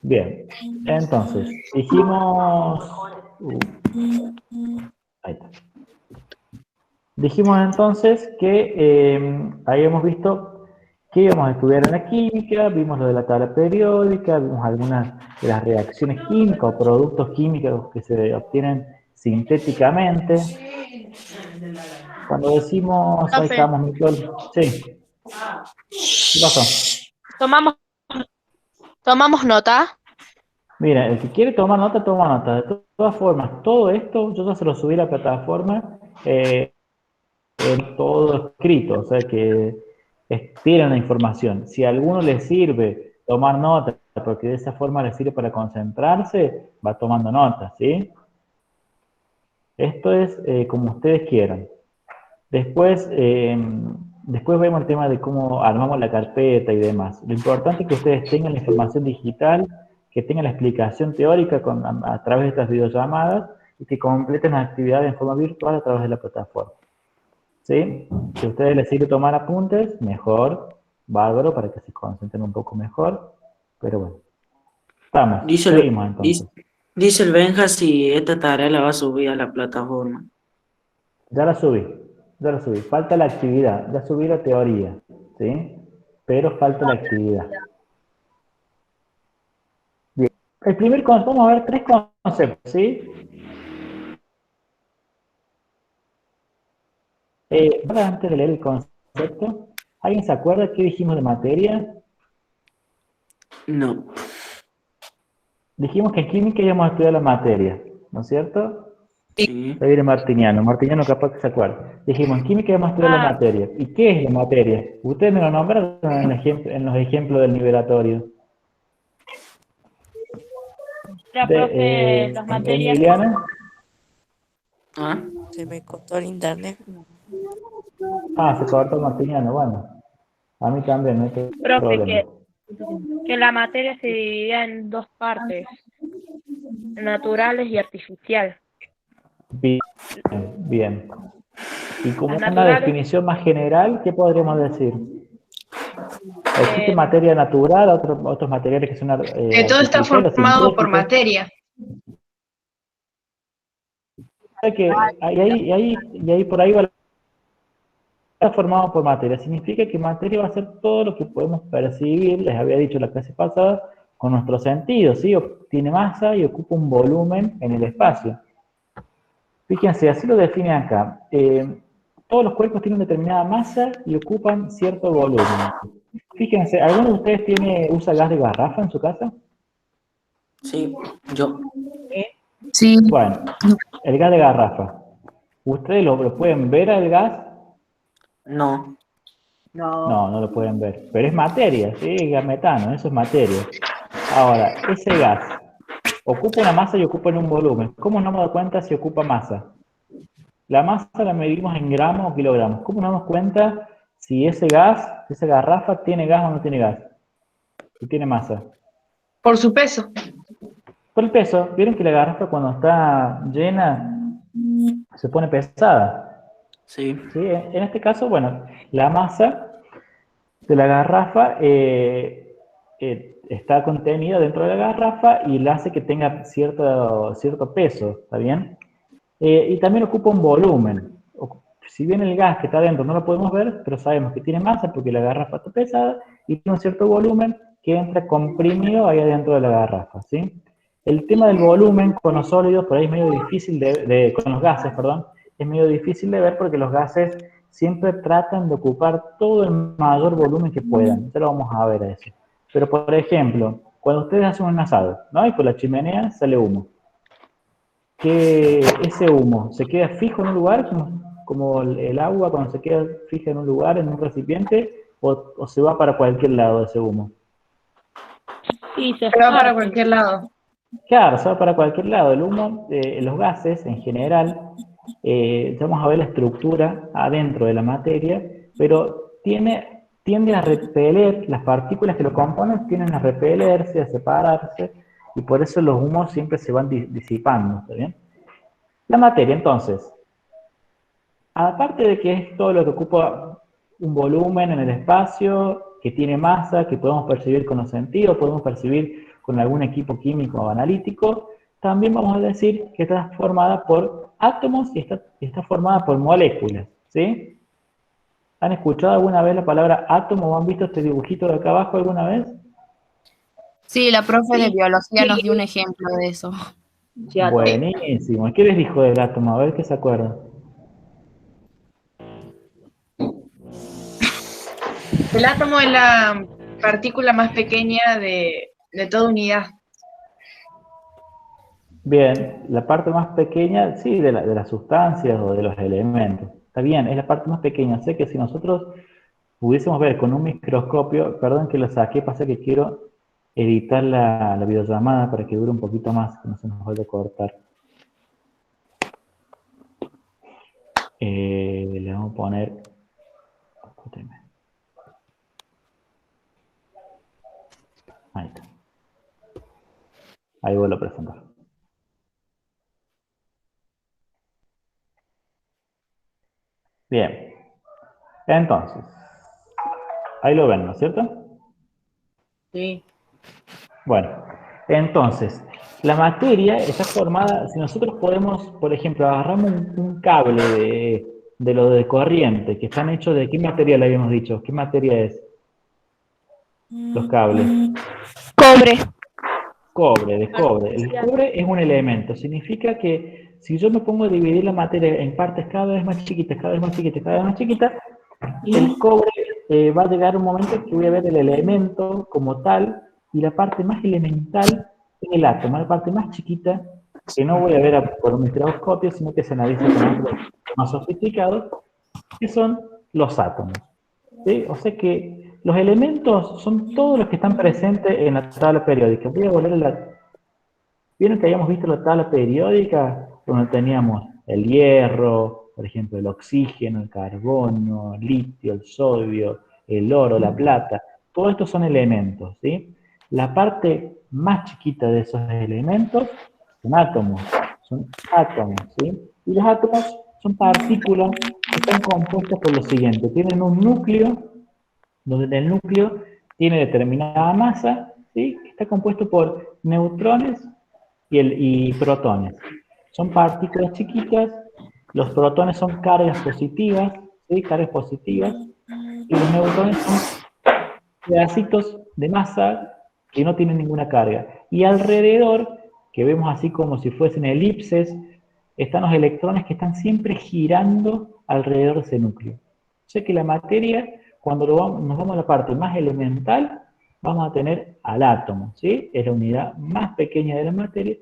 Bien, entonces, dijimos... ahí está. Dijimos entonces que habíamos visto que íbamos a estudiar en la química, vimos lo de la tabla periódica, vimos algunas de las reacciones químicas o productos químicos que se obtienen sintéticamente. Cuando decimos, ahí Profe, estamos, Nicole. Sí, ¿qué pasó? ¿tomamos nota? Mira, el que quiere tomar nota, toma nota. De todas formas, todo esto yo ya se lo subí a la plataforma todo escrito, o sea que tienen la información. Si a alguno le sirve tomar nota, porque de esa forma le sirve para concentrarse, va tomando nota, ¿sí? Esto es como ustedes quieran. Después, después vemos el tema de cómo armamos la carpeta y demás. Lo importante es que ustedes tengan la información digital, que tengan la explicación teórica a través de estas videollamadas y que completen las actividades en forma virtual a través de la plataforma. ¿Sí? Si a ustedes les sirve tomar apuntes, mejor, bárbaro, para que se concentren un poco mejor. Pero bueno, estamos, seguimos entonces. Dice el Benja si esta tarea la va a subir a la plataforma. Ya la subí, ya la subí. Falta la actividad, ya subí la teoría, ¿sí? Pero falta la actividad. Bien. El primer concepto, vamos a ver tres conceptos, ¿sí? Antes de leer el concepto, ¿alguien se acuerda qué dijimos de materia? No. Dijimos que en química íbamos a estudiar la materia, ¿no es cierto? Sí. Ahí viene Martiniano. Martiniano capaz que se acuerda. Dijimos, en química vamos a estudiar la materia. ¿Y qué es la materia? Ustedes me lo nombraron en los ejemplos del nivelatorio. La profe, las materias. Emiliana. ¿Ah? Se me cortó el internet. Ah, se cortó Martiniano. Bueno, a mí también, no hay Profe, problema. que la materia se dividía en dos partes, naturales y artificial. Bien, bien. Y como Las una naturales, definición más general, ¿qué podríamos decir? ¿Existe materia natural, otros materiales que son Que todo está artificiales o formado por sintéticos? materia. O sea que ahí por ahí va. Está formado por materia. Significa que materia va a ser todo lo que podemos percibir, les había dicho la clase pasada, con nuestros sentidos, ¿sí? Tiene masa y ocupa un volumen en el espacio. Fíjense, así lo define acá. Todos los cuerpos tienen determinada masa y ocupan cierto volumen. Fíjense, ¿alguno de ustedes usa gas de garrafa en su casa? Sí, yo. Sí. Bueno, el gas de garrafa. ¿Ustedes lo pueden ver al gas? No. No, no lo pueden ver. Pero es materia, ¿sí? Gas metano, eso es materia. Ahora, ese gas ocupa una masa y ocupa en un volumen. ¿Cómo nos damos cuenta si ocupa masa? La masa la medimos en gramos o kilogramos. ¿Cómo nos damos cuenta si ese gas, esa garrafa, tiene gas o no tiene gas? Si tiene masa. Por su peso. Por el peso. ¿Vieron que la garrafa cuando está llena se pone pesada? Sí. ¿Sí? En este caso, bueno, la masa de la garrafa está contenida dentro de la garrafa y la hace que tenga cierto peso, ¿está bien? Y también ocupa un volumen. Si bien el gas que está dentro no lo podemos ver, pero sabemos que tiene masa porque la garrafa está pesada y tiene un cierto volumen que entra comprimido ahí adentro de la garrafa, ¿sí? El tema del volumen con los sólidos, por ahí es medio difícil con los gases, perdón, es medio difícil de ver porque los gases siempre tratan de ocupar todo el mayor volumen que puedan. Ya lo vamos a ver a eso. Pero, por ejemplo, cuando ustedes hacen un asado, ¿no? Y por la chimenea sale humo. Que ese humo se queda fijo en un lugar, como el agua cuando se queda fija en un lugar, en un recipiente, o se va para cualquier lado ese humo. sí, se Se va para esparce. cualquier lado. Claro, se va para cualquier lado. El humo, los gases en general, vamos a ver la estructura adentro de la materia, pero tiende a repeler, las partículas que lo componen tienden a repelerse, a separarse, y por eso los humos siempre se van disipando, ¿está bien? La materia, entonces, aparte de que es todo lo que ocupa un volumen en el espacio, que tiene masa, que podemos percibir con los sentidos, podemos percibir con algún equipo químico o analítico, también vamos a decir que está formada por átomos y está formada por moléculas, ¿sí? ¿Han escuchado alguna vez la palabra átomo o han visto este dibujito de acá abajo alguna vez? Sí, la profe de biología nos dio un ejemplo de eso. Ya, Buenísimo. ¿Qué les dijo del átomo? A ver qué se acuerdan. El átomo es la partícula más pequeña de toda unidad. Bien, la parte más pequeña, sí, de las sustancias o de los elementos. Está bien, es la parte más pequeña. Sé que si nosotros pudiésemos ver con un microscopio, perdón que lo saqué, pasa que quiero editar la videollamada para que dure un poquito más, que no se nos vaya a cortar. Le vamos a poner... Ahí está. Ahí vuelvo a presentar. Bien. Entonces, ahí lo ven, ¿no es cierto? sí. Bueno, entonces, la materia está formada, si nosotros podemos, por ejemplo, agarramos un cable de lo de corriente, que están hechos de, ¿qué material habíamos dicho? ¿Qué materia es? Los cables. Cobre. Cobre, de cobre. El cobre es un elemento, significa que si yo me pongo a dividir la materia en partes cada vez más chiquitas, cada vez más chiquitas, cada vez más chiquitas, el cobre va a llegar un momento que voy a ver el elemento como tal, y la parte más elemental es el átomo, la parte más chiquita, que no voy a ver por un microscopio, sino que se analiza con métodos más sofisticados, que son los átomos. ¿Sí? O sea que los elementos son todos los que están presentes en la tabla periódica. Voy a volver a la... ¿Vieron que habíamos visto la tabla periódica? Donde teníamos el hierro, por ejemplo, el oxígeno, el carbono, el litio, el sodio, el oro, la plata. Todos estos son elementos, ¿sí? La parte más chiquita de esos elementos son átomos, ¿sí? Y los átomos son partículas que están compuestas por lo siguiente. Tienen un núcleo, donde el núcleo tiene determinada masa, ¿sí? Que está compuesto por neutrones y protones. Son partículas chiquitas, los protones son cargas positivas, ¿sí? Cargas positivas, y los neutrones son pedacitos de masa que no tienen ninguna carga. Y alrededor, que vemos así como si fuesen elipses, están los electrones que están siempre girando alrededor de ese núcleo. O sea que la materia, cuando nos vamos a la parte más elemental, vamos a tener al átomo, ¿sí? Es la unidad más pequeña de la materia,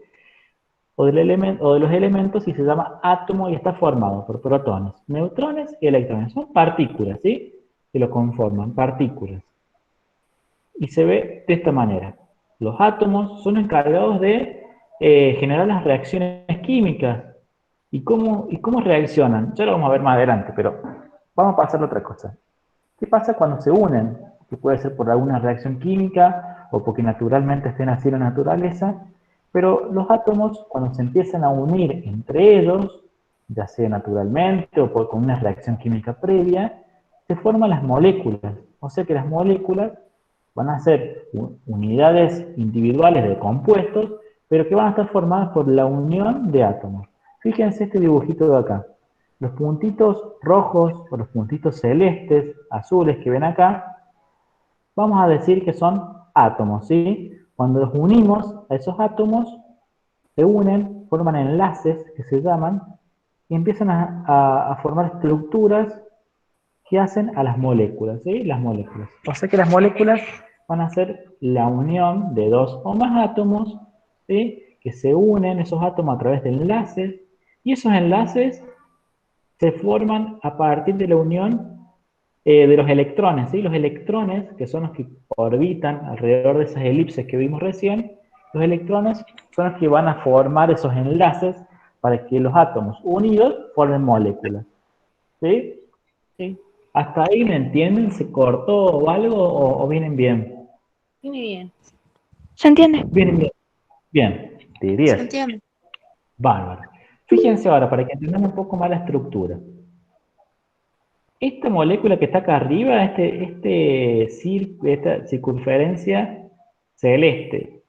o de los elementos, y se llama átomo y está formado por protones, neutrones y electrones. Son partículas, ¿sí? Que lo conforman, partículas. Y se ve de esta manera. Los átomos son encargados de generar las reacciones químicas. ¿Y cómo reaccionan? Ya lo vamos a ver más adelante, pero vamos a pasar a otra cosa. ¿Qué pasa cuando se unen? Que puede ser por alguna reacción química o porque naturalmente estén así en la naturaleza, pero los átomos, cuando se empiezan a unir entre ellos, ya sea naturalmente o con una reacción química previa, se forman las moléculas. O sea que las moléculas van a ser unidades individuales de compuestos, pero que van a estar formadas por la unión de átomos. Fíjense este dibujito de acá. Los puntitos rojos o los puntitos celestes, azules que ven acá, vamos a decir que son átomos, ¿sí? Cuando los unimos a esos átomos, se unen, forman enlaces que se llaman, y empiezan a formar estructuras que hacen a las moléculas, ¿sí? Las moléculas. O sea que las moléculas van a ser la unión de dos o más átomos, ¿sí? Que se unen esos átomos a través de enlaces, y esos enlaces se forman a partir de la unión de los electrones, ¿sí? Los electrones, que son los que orbitan alrededor de esas elipses que vimos recién, los electrones son los que van a formar esos enlaces para que los átomos unidos formen moléculas, ¿sí? Sí. ¿Hasta ahí me entienden? ¿Se cortó o algo o vienen bien? Viene bien. ¿Se entiende? Vienen bien. Bien, de 10. Bárbaro. Fíjense ahora, para que entendamos un poco más la estructura. Esta molécula que está acá arriba, esta circunferencia celeste,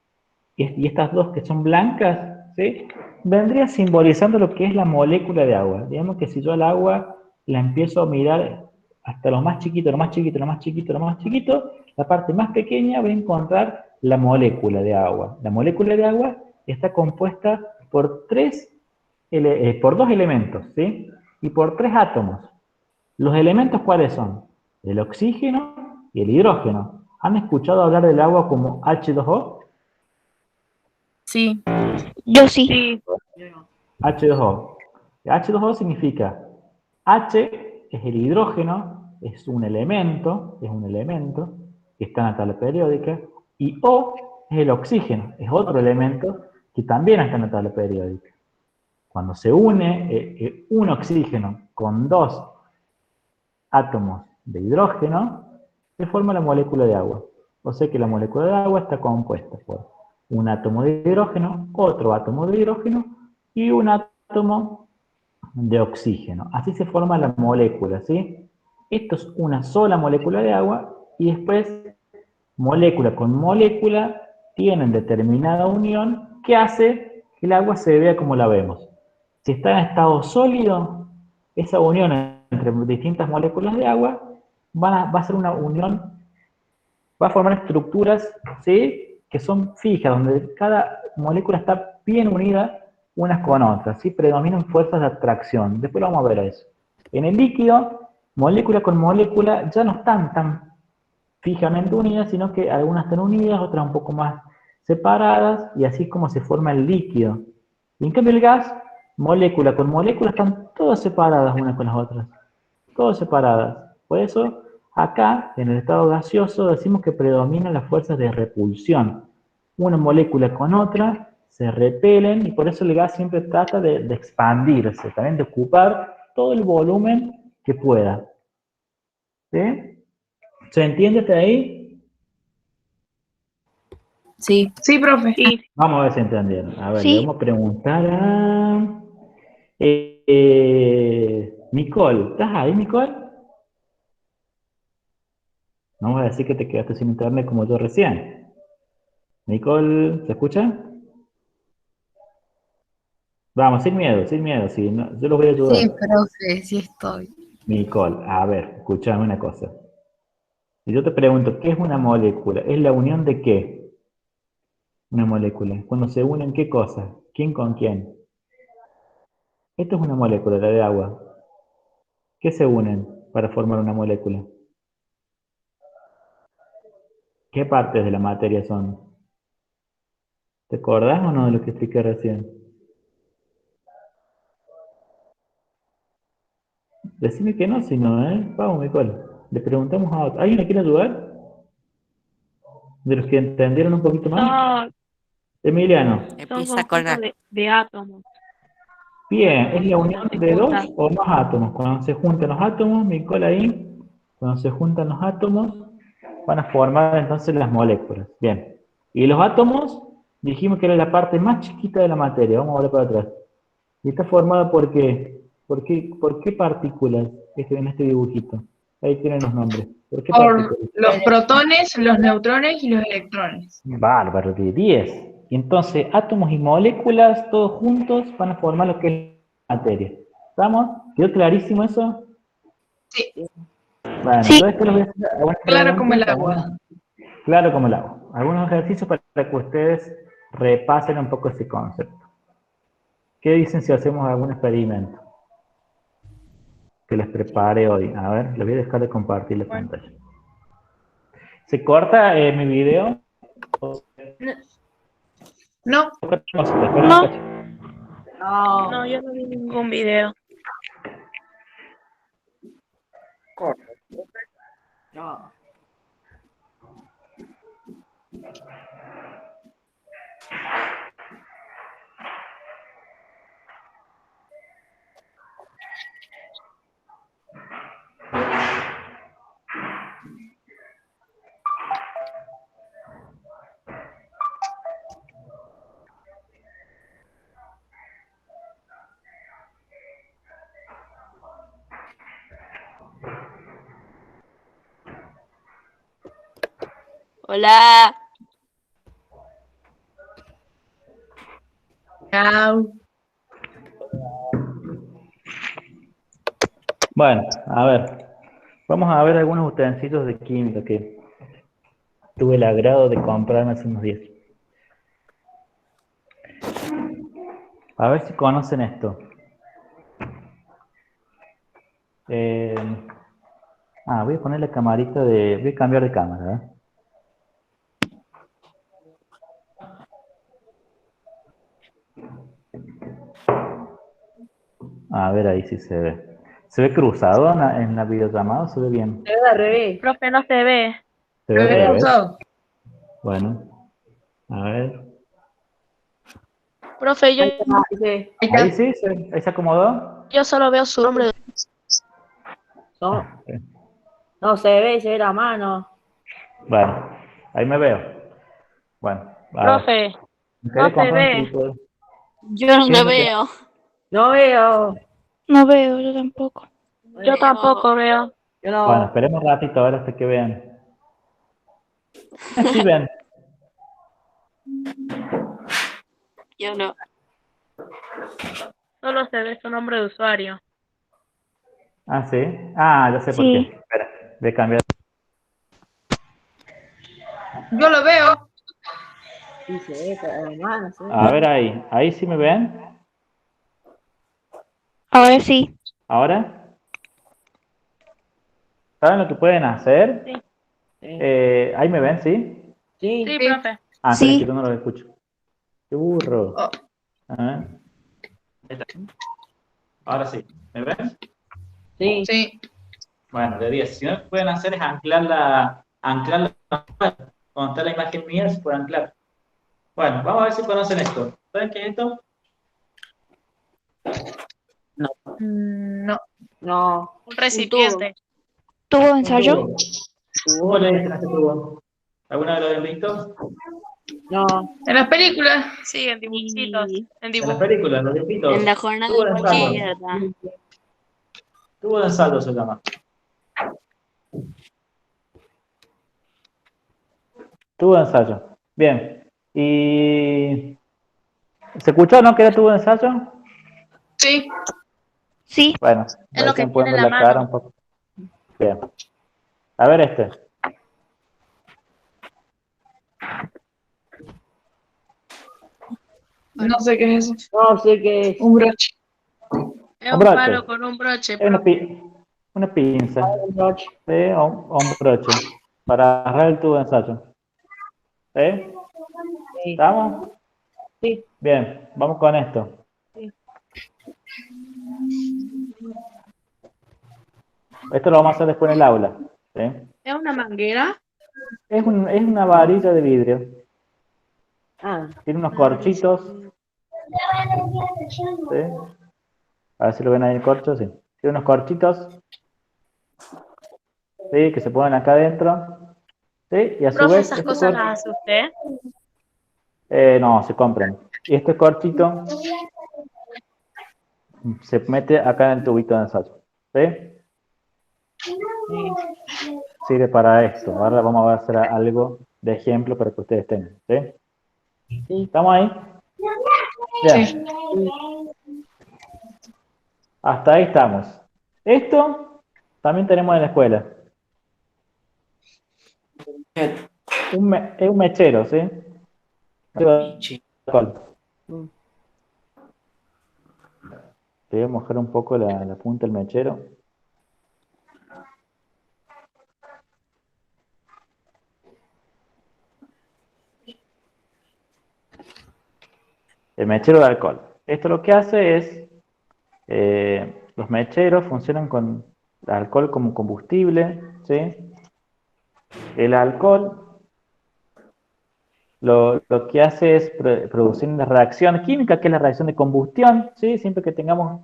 y estas dos que son blancas, ¿sí? Vendría simbolizando lo que es la molécula de agua. Digamos que si yo al agua la empiezo a mirar hasta lo más chiquito, lo más chiquito, lo más chiquito, lo más chiquito, la parte más pequeña voy a encontrar la molécula de agua. La molécula de agua está compuesta por por dos elementos, ¿sí? Y por tres átomos. ¿Los elementos cuáles son? El oxígeno y el hidrógeno. ¿Han escuchado hablar del agua como H2O? Sí, Yo sí. Sí, H2O. H2O significa H es el hidrógeno, es un elemento que está en la tabla periódica, y O es el oxígeno, es otro elemento que también está en la tabla periódica. Cuando se une un oxígeno con dos átomos de hidrógeno, se forma la molécula de agua. O sea que la molécula de agua está compuesta por un átomo de hidrógeno, otro átomo de hidrógeno y un átomo de oxígeno. Así se forma la molécula, ¿sí? Esto es una sola molécula de agua y después molécula con molécula tienen determinada unión que hace que el agua se vea como la vemos. Si está en estado sólido, esa unión entre distintas moléculas de agua va a ser una unión, va a formar estructuras, ¿sí?, que son fijas, donde cada molécula está bien unida unas con otras, ¿sí? Predominan fuerzas de atracción. Después lo vamos a ver a eso. En el líquido, molécula con molécula ya no están tan fijamente unidas, sino que algunas están unidas, otras un poco más separadas, y así es como se forma el líquido. Y en cambio el gas, molécula con molécula, están todas separadas unas con las otras. Todas separadas. Por eso, acá, en el estado gaseoso, decimos que predominan las fuerzas de repulsión. Una molécula con otra se repelen, y por eso el gas siempre trata de expandirse, también de ocupar todo el volumen que pueda. ¿Sí? ¿Se entiende hasta ahí? sí. Sí, profe. sí, Vamos a ver si entendieron. A ver, le Sí. vamos a preguntar a... Nicole. ¿Estás ahí, Nicole? No vas a decir que te quedaste sin internet como yo recién. Nicole, ¿se escucha? Vamos, sin miedo, sí, yo los voy a Sí, ayudar. profe, sí estoy. Nicole, a ver, escúchame una cosa. Si yo te pregunto, ¿qué es una molécula? ¿Es la unión de qué? Una molécula. Cuando se unen, ¿qué cosas? ¿Quién con quién? Esto es una molécula, la de agua. ¿Qué se unen para formar una molécula? ¿Qué partes de la materia son? ¿Te acordás o no de lo que expliqué recién? Decime que no, si no, ¿eh? Vamos, Nicole. Le preguntamos a otro. ¿Alguien me quiere ayudar? ¿De los que entendieron un poquito más? no, Emiliano. son Empieza con conjuntos A. de átomos. Bien, es la Cuando unión se de juntan. dos o más átomos. Cuando se juntan los átomos, Nicole ahí, cuando se juntan los átomos, van a formar entonces las moléculas. Bien. Y los átomos, dijimos que era la parte más chiquita de la materia. Vamos a ver para atrás. Y está formada por qué? ¿Por qué partículas en este dibujito? Ahí tienen los nombres. ¿Por qué Por partículas? los protones, los neutrones y los electrones. Bárbaro, de 10. Y entonces, átomos y moléculas, todos juntos, van a formar lo que es la materia. ¿Estamos? ¿Quedó clarísimo eso? Sí, Bueno, Sí. yo después les voy a hacer algunas claro como el preguntas, agua. claro como el agua. Algunos ejercicios para que ustedes repasen un poco ese concepto. ¿Qué dicen si hacemos algún experimento? Que les prepare hoy. A ver, les voy a dejar de compartir la Bueno. pantalla. ¿Se corta mi video? No, No. No, yo no vi ningún video. Hola. Chao. Bueno, a ver. Vamos a ver algunos utensilios de química que tuve el agrado de comprarme hace unos días. A ver si conocen esto. Voy a poner la camarita de... Voy a cambiar de cámara, ¿eh? A ver, ahí sí se ve. ¿Se ve cruzado en la videollamada? ¿Se ve bien? Se ve al revés. Profe, no se ve. ¿Se ve al Me revés? gustó. Bueno, a ver. Profe, Ahí está, dice, Ahí sí, ahí se acomodó. yo solo veo su nombre. no, no se ve la mano. Bueno, ahí me veo. Bueno, a ver. Profe, Me quedé no se comprando un ve. trípode. Yo no ¿Qué me es lo que- veo. No veo. No veo, yo tampoco. Yo tampoco veo. Yo no. Bueno, esperemos un ratito ahora hasta que vean. Sí ven. Yo no. Solo se ve su nombre de usuario. Ah, sí. Ah, ya sé por Sí. qué. Espera, voy a cambiar. Yo lo veo. Sí se ve, pero la mano se ve. A ver ahí. Ahí sí me ven. Ahora sí. Ahora. ¿Saben lo que pueden hacer? Sí. Sí. Ahí me ven, ¿sí? Sí. Sí, Sí. profe. Ah, Sí. esperen que yo no lo escucho. Qué burro. Oh. Ah. Ahí está. Ahora sí. ¿Me ven? Sí. Sí. Bueno, de 10. Si no, lo que pueden hacer es anclarla cuando está la imagen mía, se puede anclar. Bueno, vamos a ver si conocen esto. ¿Saben qué es esto? No. No. Un recipiente. ¿Tuvo Un ensayo? tubo. ¿Cómo le dicen a este tubo? ¿Alguna vez lo habían visto? No. En las películas. Sí, en dibujitos. En En las dibujos. películas, los dibujitos. En la jornada Tubo de de ensayo. bachillerato. Tubo de ensayo se llama. Tubo de ensayo. Bien. ¿Y se escuchó, no? ¿Que era tubo de ensayo? Sí. Sí. Bueno, Es lo ahí que se pueden tiene ver la la cara mano. un poco. Bien. A ver este. No sé qué es eso. No sé qué es. Un broche. Es Un un broche. palo con un broche. Es una pinza. Un broche. ¿Sí? O un broche. Para agarrar el tubo de ensayo. ¿Sí? Sí. ¿Estamos? Sí. Bien, vamos con esto. Esto lo vamos a hacer después en el aula. ¿Sí? ¿Es una manguera? Es una varilla de vidrio. Ah. Tiene unos corchitos. ¿Sí? A ver si lo ven ahí el corcho, sí. Tiene unos corchitos. ¿Sí? Que se ponen acá adentro. ¿Sí? Y a su Profe, vez, esas este cosas corcho- las hace usted. no, se compran. Y este corchito se mete acá en el tubito de ensayo. ¿Sí? Sirve para esto. Ahora vamos a hacer algo de ejemplo para que ustedes tengan. ¿Sí? Sí. ¿Estamos ahí? Bien. Sí. Hasta ahí estamos. Esto también tenemos en la escuela. Es un mechero, ¿sí? Pichi. Alcohol. Mm. Te voy a mojar un poco la punta del mechero. El mechero de alcohol. Esto lo que hace es, los mecheros funcionan con alcohol como combustible, ¿sí? El alcohol lo que hace es producir una reacción química, que es la reacción de combustión, ¿sí? Siempre que tengamos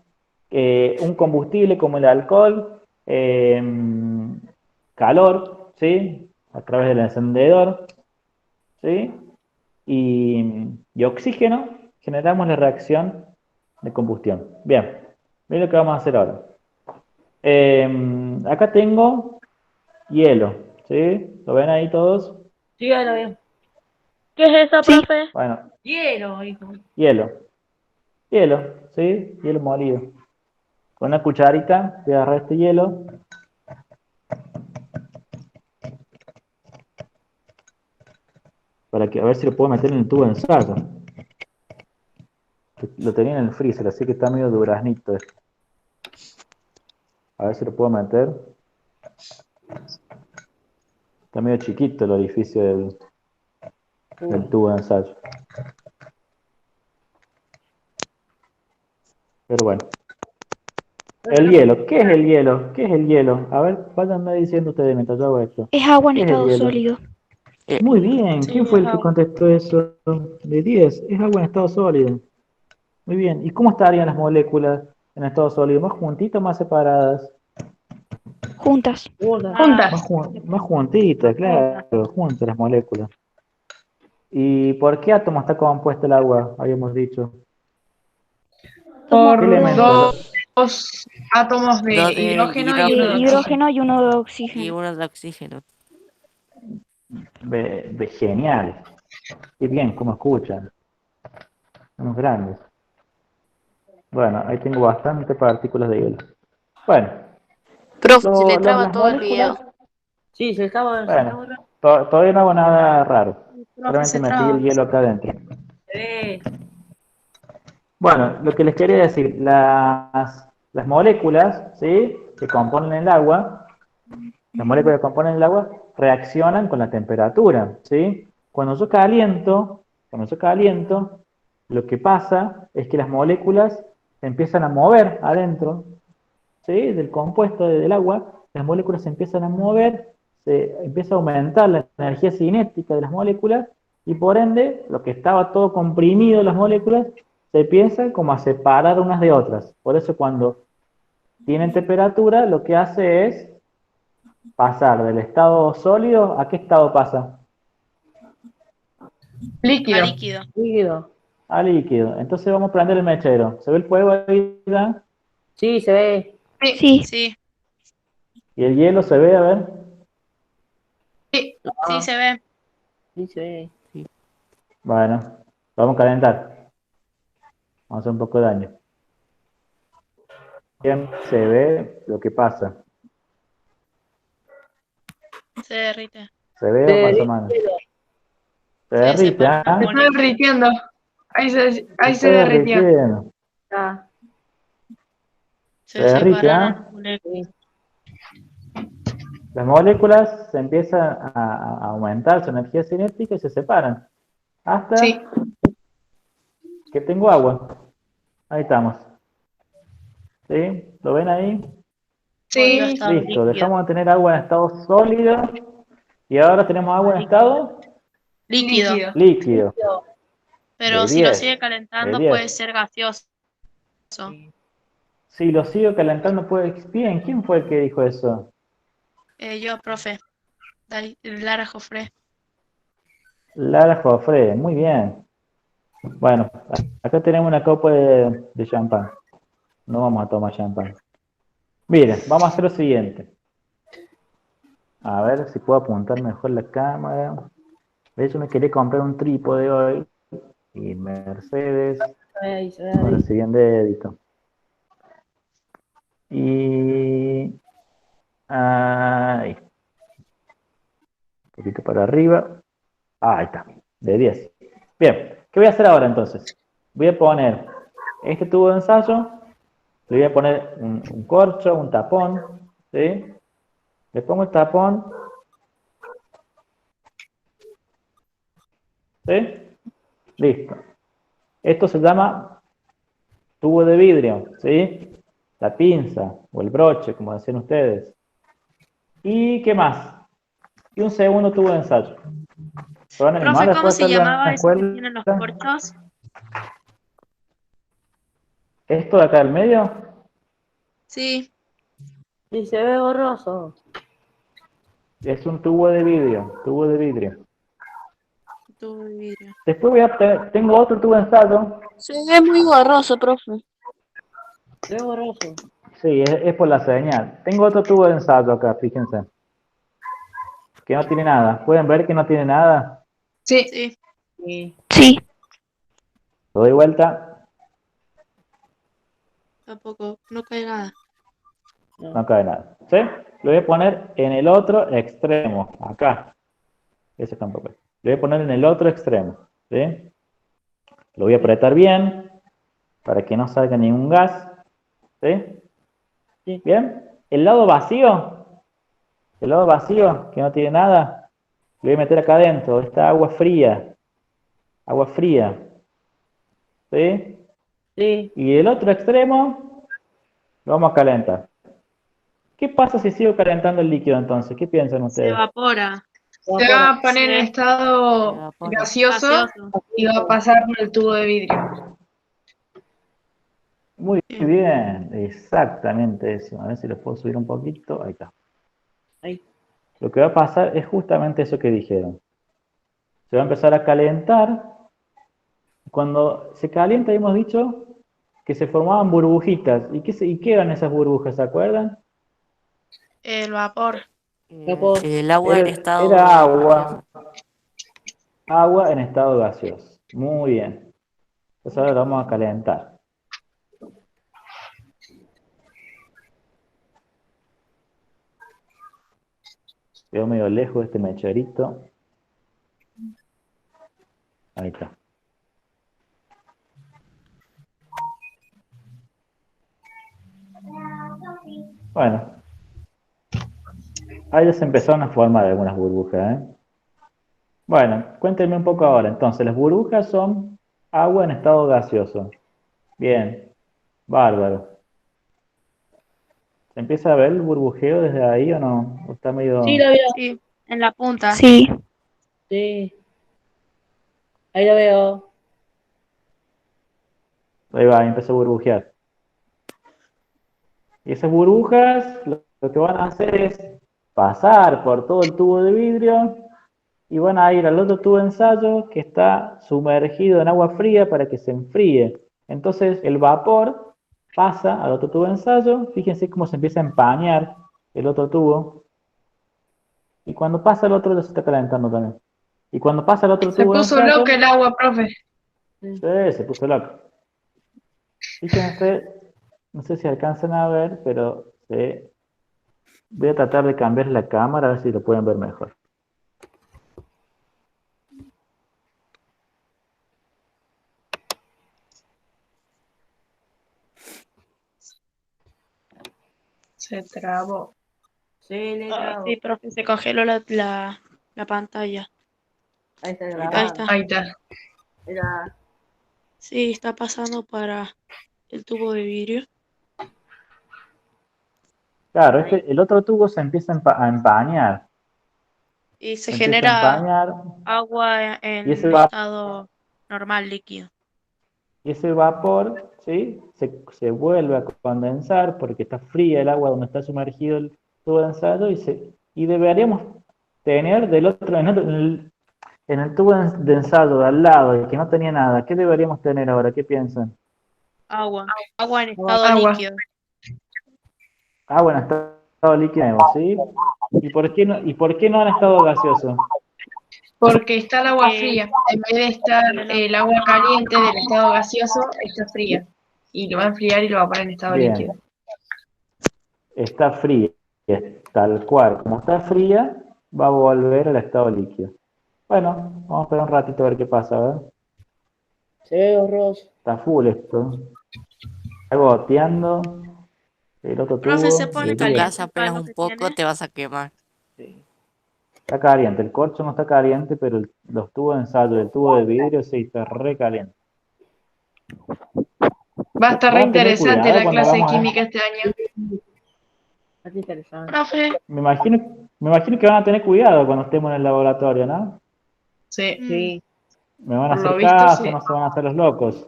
un combustible como el alcohol, calor, ¿sí? A través del encendedor, ¿sí? Y oxígeno, generamos la reacción de combustión. Bien, miren lo que vamos a hacer ahora. Acá tengo hielo, ¿sí? ¿Lo ven ahí todos? Sí, ahora veo. ¿Qué es eso, Sí. profe? Bueno, Hielo, hijo. hielo. Hielo, ¿sí? Hielo molido. Con una cucharita voy a agarrar este hielo. Para que, a ver si lo puedo meter en el tubo de ensayo. Lo tenía en el freezer, así que está medio duraznito esto. A ver si lo puedo meter. Está medio chiquito el orificio del tubo de ensayo. Pero bueno. El hielo. ¿Qué es el hielo? ¿Qué es el hielo? A ver, váyanme diciendo ustedes mientras yo hago esto. Es agua en ¿Qué es el estado hielo? sólido. Muy bien. Sí, ¿Quién fue el es que agua. contestó eso? De 10. Es agua en estado sólido. Muy bien. ¿Y cómo estarían las moléculas en estado sólido? ¿Más juntitas o más separadas? Juntas. Una. Juntas. Más juntitas, claro. Juntas las moléculas. ¿Y por qué átomo está compuesto el agua? Habíamos dicho. Por ¿Qué elemento? dos átomos de Dos de hidrógeno y uno de De oxígeno. hidrógeno y uno de y oxígeno. uno de oxígeno. Genial. Y bien, ¿cómo escuchan? Unos grandes. Bueno, ahí tengo bastante partículas de hielo. Bueno, Profe, se le las traba todo el moléculas, video. Sí, se estaba bueno, todavía no hago nada raro. Profe, Solamente se metí el traba. hielo acá adentro. Eh, Bueno, lo que les quería decir, las moléculas, ¿sí? Que componen el agua, las moléculas que componen el agua reaccionan con la temperatura, ¿sí? Cuando yo caliento, lo que pasa es que las moléculas se empiezan a mover adentro, ¿sí? Del compuesto del agua, las moléculas se empiezan a mover, se empieza a aumentar la energía cinética de las moléculas y por ende, lo que estaba todo comprimido en las moléculas se empiezan como a separar unas de otras. Por eso cuando tienen temperatura, lo que hace es pasar del estado sólido, ¿a qué estado pasa? Líquido. Líquido. líquido. A líquido. Entonces vamos a prender el mechero. ¿Se ve el fuego ahí ya? Sí, se ve. Sí, Sí. Sí, ¿Y el hielo se ve? A ver. sí. sí se ve. Sí, se ve. Bueno, vamos a calentar. Vamos a hacer un poco de daño. Bien, se ve lo que pasa. Se derrite. ¿Se ve Se o más o derrite. menos? Se Se derrite, separan las ¿ah? Se está moléculas. derritiendo. Ahí se Se derritió. derritiendo. Ah, Se Se derrite, separan ¿ah? las moléculas. sí. Las moléculas se empiezan a aumentar su energía cinética y se separan. Hasta Sí. que tengo agua. Ahí estamos. ¿Sí? ¿Lo ven ahí? Volvió a Sí. estar Listo. líquido. Dejamos de tener agua en estado sólido y ahora tenemos agua en estado Líquido. líquido. Pero De si lo 10. sigue De calentando 10. puede ser gaseoso. Si lo sigo calentando, pues bien. ¿Quién fue el que dijo eso? Yo, profe. Lara Jofré. Lara Jofre. Muy bien. Bueno, acá tenemos una copa de champán. No vamos a tomar champán. Miren, vamos a hacer lo siguiente. A ver si puedo apuntar mejor la cámara. De hecho, me quería comprar un trípode hoy. Y Mercedes Ahí se ve. no reciben dedito. Y ahí. Un poquito para arriba. Ahí está. De 10. Bien. ¿Qué voy a hacer ahora entonces? Voy a poner este tubo de ensayo. Le voy a poner un corcho, un tapón. ¿Sí? Le pongo el tapón. ¿Sí? Listo. Esto se llama tubo de vidrio, ¿sí? La pinza o el broche, como decían ustedes. ¿Y qué más? Y un segundo tubo de ensayo. ¿Se van a animar Profe, ¿cómo después de se hacer la llamaba eso que escuela? tienen los corchos? ¿Esto de acá del medio? Sí. Sí, se ve borroso. Es un tubo de vidrio, tubo de vidrio. Tubo de vidrio. Después tengo otro tubo de ensayo. Se ve muy borroso, profe. Se ve borroso. Sí, es por la señal. Tengo otro tubo de ensayo acá, fíjense. Que no tiene nada. ¿Pueden ver que no tiene nada? Sí. Sí. Sí. Sí. Lo doy vuelta. tampoco, no cae nada. No cae nada. ¿Sí? Lo voy a poner en el otro extremo, acá. Ese tampoco. Lo voy a poner en el otro extremo. ¿Sí? Lo voy a apretar bien para que no salga ningún gas. ¿Sí? Sí. ¿Bien? El lado vacío, que no tiene nada, lo voy a meter acá adentro. Esta agua fría. Agua fría. ¿Sí? Sí. Y el otro extremo lo vamos a calentar. ¿Qué pasa si sigo calentando el líquido entonces? ¿Qué piensan Se ustedes? evapora. Se va a poner en estado Evapora. gaseoso Gaseoso. y va a pasar por el tubo de vidrio. Muy bien, exactamente eso. A ver si lo puedo subir un poquito. Ahí está. Ahí. Lo que va a pasar es justamente eso que dijeron. Se va a empezar a calentar. Cuando se calienta, hemos dicho que se formaban burbujitas. ¿Y qué eran esas burbujas? ¿Se acuerdan? El vapor. El agua en Era estado agua. Agua en estado gaseoso. Muy bien. Entonces ahora lo vamos a calentar. Veo medio lejos este mecherito. Ahí está. Bueno. Ahí ya se empezaron a formar algunas burbujas, ¿eh? Bueno, cuéntenme un poco ahora. Entonces, las burbujas son agua en estado gaseoso. Bien, bárbaro. ¿Se empieza a ver el burbujeo desde ahí o no? ¿O está medio... Sí, la veo. Sí, en la punta. Sí. Sí. Ahí la veo. Ahí va, empezó a burbujear. Y esas burbujas lo que van a hacer es pasar por todo el tubo de vidrio y van a ir al otro tubo de ensayo que está sumergido en agua fría para que se enfríe. Entonces el vapor pasa al otro tubo de ensayo, fíjense cómo se empieza a empañar el otro tubo, y cuando pasa al otro ya se está calentando también. Y cuando pasa al otro Se tubo de puso ensayo, loca el agua, profe. sí, se puso loco. Fíjense, no sé si alcanzan a ver, pero voy a tratar de cambiar la cámara a ver si lo pueden ver mejor. Se trabó. Sí, le Ah, trabo. sí, profe, se congeló la pantalla. Ahí está Ahí grabando. está. Ahí está. Mira. Sí, está pasando para el tubo de vidrio. Claro, el otro tubo se empieza a empañar. Y se Se empieza a genera empañar agua y en estado normal, líquido. ese vapor, ¿sí? Se vuelve a condensar porque está fría el agua donde está sumergido el tubo de ensayo y deberíamos tener en el tubo de ensayo de al lado, el que no tenía nada, ¿qué deberíamos tener ahora? ¿Qué piensan? Agua. Agua en estado Agua. líquido. Agua en estado líquido, ¿sí? ¿Y por qué no en estado gaseoso? Porque está el agua Eh, fría. En vez de estar el agua caliente del estado gaseoso, está fría. Y lo va a enfriar y lo va a poner en estado líquido. Bien, está fría, tal cual. Como está fría, va a volver al estado líquido. Bueno, vamos a esperar un ratito a ver qué pasa, a ver. Se ve borroso. Está full esto. Está goteando el otro Profe, se tubo. pone Y En tu aquí caliente casa para apenas lo un que poco tiene. te vas a quemar. está caliente. El corcho no está caliente, pero los tubos de ensayo, el tubo de vidrio sí está re caliente. Va a estar re Vamos a tener interesante cuidado la cuando clase de hagamos química este año. Es interesante. Profe, Me imagino que van a tener cuidado cuando estemos en el laboratorio, ¿no? Sí. Sí. Me van a Por lo hacer visto, caso, sí. no se van a hacer los locos.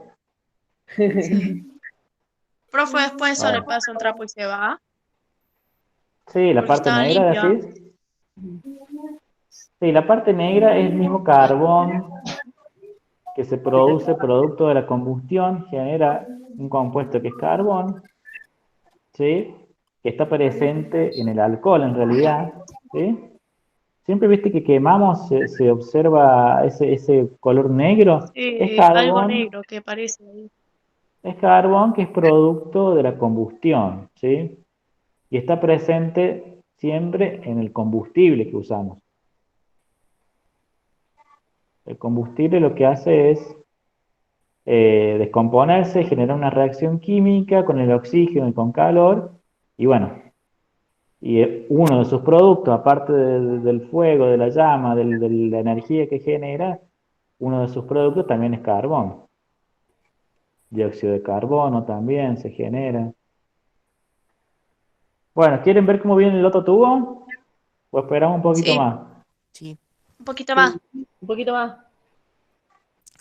profe, después eso le Bueno. pasa un trapo y se va. Sí, la Porque parte estaba negra, limpio. decís. Sí, la parte negra es el mismo carbón que se produce producto de la combustión, genera un compuesto que es carbón, ¿sí? Que está presente en el alcohol en realidad, ¿sí? Siempre viste que quemamos, se observa ese color negro, es Sí, algo carbón, negro que parece ahí. Es carbón que es producto de la combustión, ¿sí? Y está presente siempre en el combustible que usamos. El combustible lo que hace es descomponerse, generar una reacción química con el oxígeno y con calor, y bueno, y uno de sus productos, aparte del fuego, de la llama, de la energía que genera, uno de sus productos también es carbón. Dióxido de carbono también se genera. Bueno, ¿quieren ver cómo viene el otro tubo? O esperamos un poquito Sí. más. Sí, Un poquito más. Un poquito más.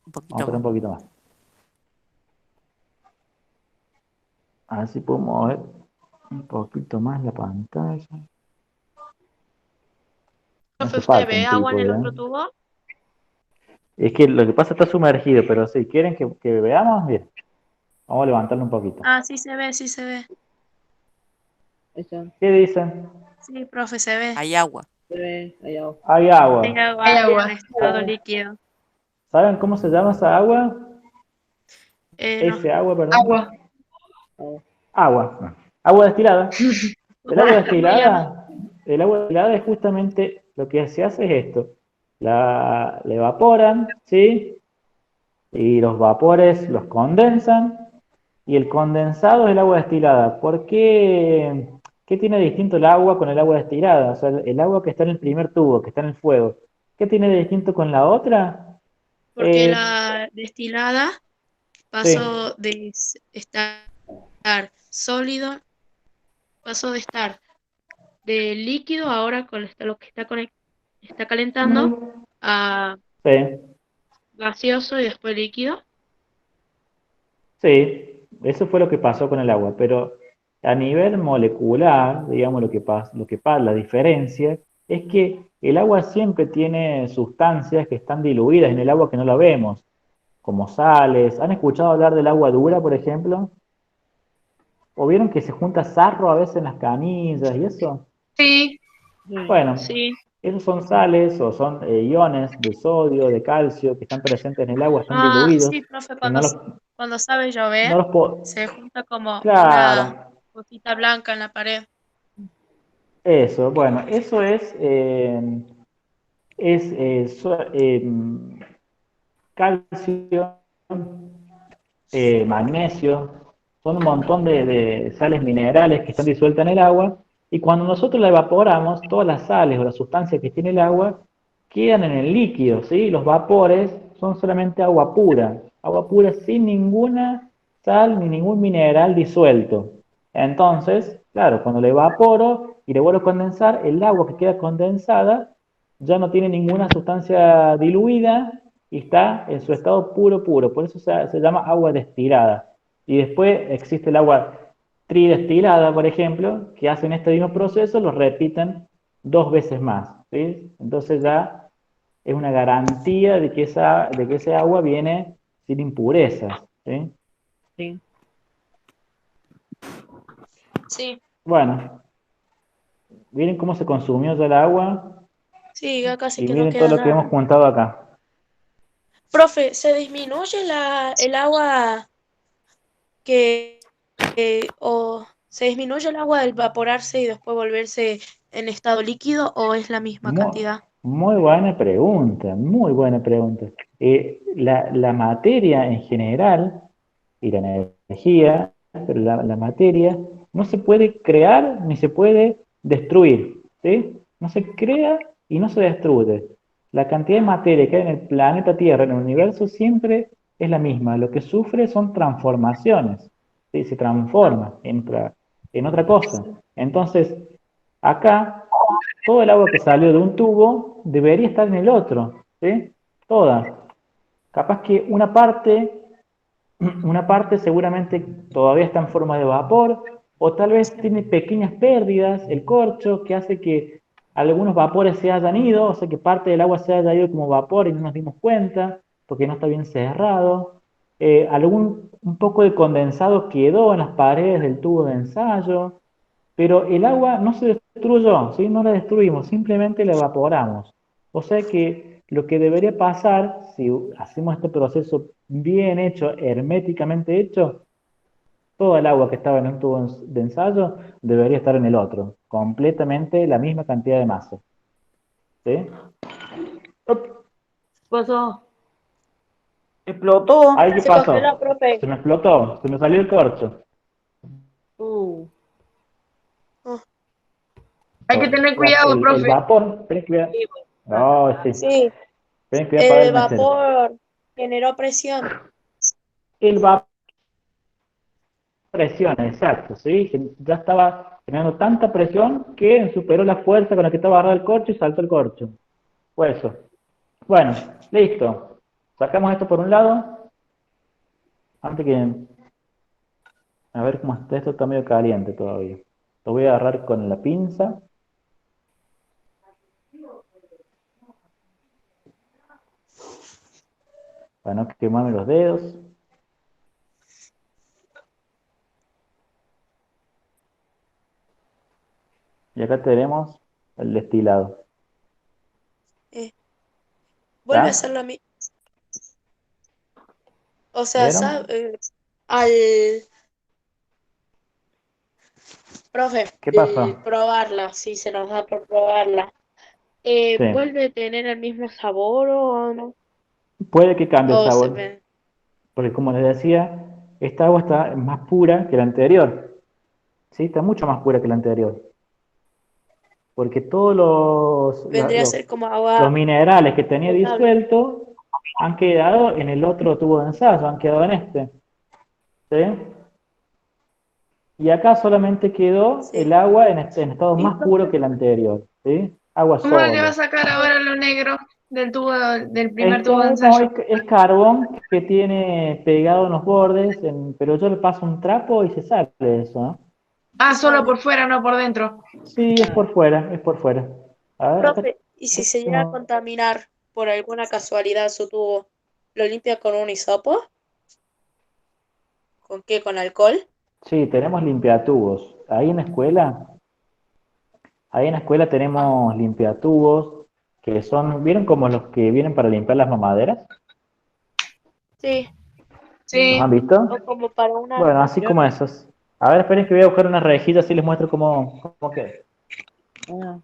un Vamos a poquito esperar un más. poquito más. A ver si puedo mover un poquito más la pantalla. No Profe, hace ¿usted falta ve un agua en el trípode, otro ¿eh? tubo? Es que lo que pasa está sumergido, pero si quieren que veamos, bien. Vamos a levantarlo un poquito. Ah, sí se ve, sí se ve. Ahí está. ¿Qué dicen? Sí, profe, se ve. Hay agua. Se ve ahí abajo. Hay Hay agua. agua Hay en agua. estado líquido. ¿Saben cómo se llama esa agua? No. Ese agua, perdón. Agua. Agua. Agua destilada. El agua ¿Cómo se llama? destilada, el agua destilada es justamente lo que se hace es esto. La evaporan, ¿sí? Y los vapores los condensan. Y el condensado es el agua destilada. ¿Por qué? ¿Qué tiene de distinto el agua con el agua destilada? O sea, el agua que está en el primer tubo, que está en el fuego. ¿Qué tiene de distinto con la otra? Porque Eh, la destilada sí, pasó de estar sólido, pasó de estar de líquido ahora con lo que está calentando a sí, gaseoso y después líquido. sí. Eso fue lo que pasó con el agua. Pero a nivel molecular, digamos, la diferencia es que el agua siempre tiene sustancias que están diluidas en el agua que no la vemos, como sales. ¿Han escuchado hablar del agua dura, por ejemplo? ¿O vieron que se junta sarro a veces en las canillas y eso? Sí. Bueno, Sí. esos son sales o son iones de sodio, de calcio que están presentes en el agua, están Ah, diluidos sí, profe, y cuando sabe no llover, los puedo... se junta como una Claro, cosita blanca en la pared. eso, bueno, eso es calcio, magnesio, son un montón de sales minerales que están disueltas en el agua, y cuando nosotros la evaporamos, todas las sales o las sustancias que tiene el agua quedan en el líquido, ¿sí? Los vapores son solamente agua pura sin ninguna sal ni ningún mineral disuelto. Entonces, claro, cuando le evaporo y le vuelvo a condensar, el agua que queda condensada ya no tiene ninguna sustancia diluida y está en su estado puro, puro. Por eso se llama agua destilada. Y después existe el agua tridestilada, por ejemplo, que hacen este mismo proceso, lo repiten 2 veces más, ¿sí? Entonces ya es una garantía de que ese agua viene sin impurezas, ¿sí? Sí. Sí, Bueno, miren cómo se consumió ya el agua Sí, ya casi y que no miren todo queda lo que hemos nada. juntado acá. Profe, ¿se disminuye el agua o se disminuye el agua al evaporarse y después volverse en estado líquido o es la misma Muy, cantidad? muy buena pregunta, muy buena pregunta. La materia en general y la energía, pero la materia no se puede crear ni se puede destruir, ¿sí? No se crea y no se destruye. La cantidad de materia que hay en el planeta Tierra, en el universo, siempre es la misma. Lo que sufre son transformaciones, ¿sí? Se transforma en otra cosa. Entonces, acá todo el agua que salió de un tubo debería estar en el otro, ¿sí? Toda. Capaz que una parte seguramente todavía está en forma de vapor, o tal vez tiene pequeñas pérdidas, el corcho, que hace que algunos vapores se hayan ido, o sea que parte del agua se haya ido como vapor y no nos dimos cuenta, porque no está bien cerrado. Un poco de condensado quedó en las paredes del tubo de ensayo, pero el agua no se destruyó, ¿sí? No la destruimos, simplemente la evaporamos. O sea que lo que debería pasar, si hacemos este proceso bien hecho, herméticamente hecho, toda el agua que estaba en un tubo de ensayo debería estar en el otro. Completamente la misma cantidad de masa. ¿Sí? Up. ¿Qué pasó? Explotó. Ay, ¿qué Se congeló, pasó? profe. Se me explotó, se me salió el corcho. Hay que tener cuidado, El profe. vapor, tenés cuidado. No, sí. Sí, Tenés cuidado para el el mechero. vapor generó presión. El vapor presión, exacto, ¿sí? Ya estaba generando tanta presión que superó la fuerza con la que estaba agarrado el corcho y saltó el corcho. Fue eso. Bueno, listo. Sacamos esto por un lado. Antes que... A ver cómo está. Esto está medio caliente todavía. Lo voy a agarrar con la pinza. Para no quemarme los dedos. Y acá tenemos el destilado. Vuelve a ¿Ya? hacer la misma. O sea, ¿Vieron? al profe, ¿Qué pasó? probarla, si se nos da por probarla. Sí. ¿Vuelve a tener el mismo sabor o no? Puede que cambie el O se sabor. Porque como les decía, esta agua está más pura que la anterior. ¿Sí? Está mucho más pura que la anterior. Porque todos vendría a ser como los agua minerales que tenía potable. disueltos han quedado en el otro tubo de ensayo, han quedado en este. ¿Sí? Y acá solamente quedó el Sí. agua en estado más puro que el anterior. ¿Sí? Agua ¿Cómo le va a solo. sacar ahora lo negro del tubo, del primer tubo de No, ensayo? es carbón que tiene pegado en los bordes, pero yo le paso un trapo y se sale eso, ¿no? Ah, solo por fuera, no por dentro. Sí, es por fuera, es por fuera. A ver, acá Profe, ¿y si se llega a tengo- contaminar por alguna casualidad su tubo, lo limpia con un hisopo? ¿Con qué? ¿Con alcohol? sí, tenemos limpiatubos. Ahí en la escuela Ah, tenemos limpiatubos que son, ¿vieron como los que vienen para limpiar las mamaderas? sí, ¿Los Sí. han visto? o como para una... Bueno, así como esos. A ver, esperen que voy a buscar una rejilla así les muestro cómo queda. Ah,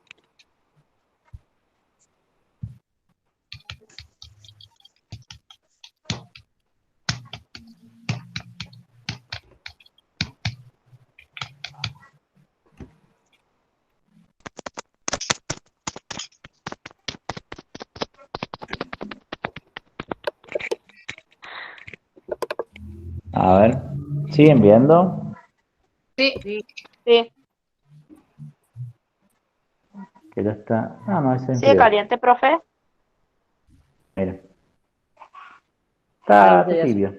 A ver, ¿siguen viendo? Sí. Sí. Que ya está. Ah, no, ese ¿Sigue enfrió. caliente, profe? Mira. ahí Está está ya. tibio.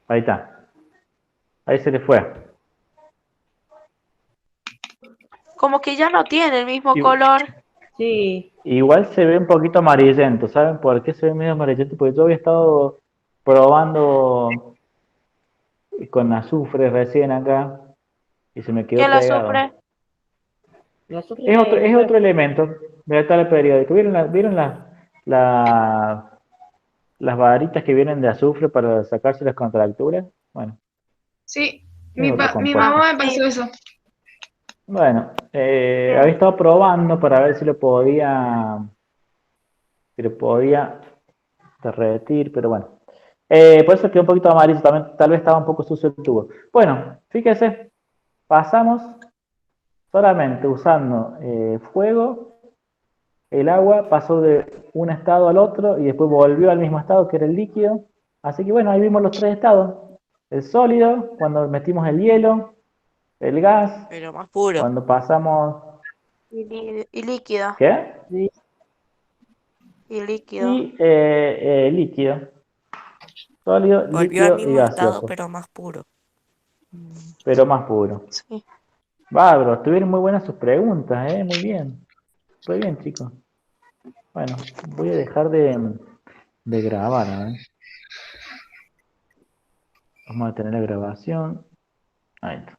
Ahí está. Ahí se le fue. Como que ya no tiene el mismo Y- color. Sí. Igual se ve un poquito amarillento. ¿Saben por qué se ve medio amarillento? Porque yo había estado probando con azufre recién acá y se me ¿Qué quedó la pegado. sufre? La azufre es Es otra. otro elemento de la tabla periódica. ¿Vieron las varitas que vienen de azufre para sacarse las contracturas? Bueno, Sí. es otro Mi compuesto. mamá me pasó eso. Bueno, había estado probando para ver si lo podía derretir, pero bueno. Por eso quedó un poquito amarillo también, tal vez estaba un poco sucio el tubo. Bueno, fíjese, pasamos solamente usando fuego, el agua pasó de un estado al otro y después volvió al mismo estado que era el líquido. Así que bueno, ahí vimos los tres estados. El sólido, cuando metimos el hielo, el gas, Pero más puro. cuando pasamos... Y líquido. ¿Qué? Sí. Y líquido. Y líquido, sólido, Volvió al líquido y mismo estado, gaseoso, pero más puro. pero más puro. Sí. Bárbaro, estuvieron muy buenas sus preguntas, muy bien. Muy bien, chicos. Bueno, voy a dejar de grabar, a ver. Vamos a tener la grabación. Ahí está.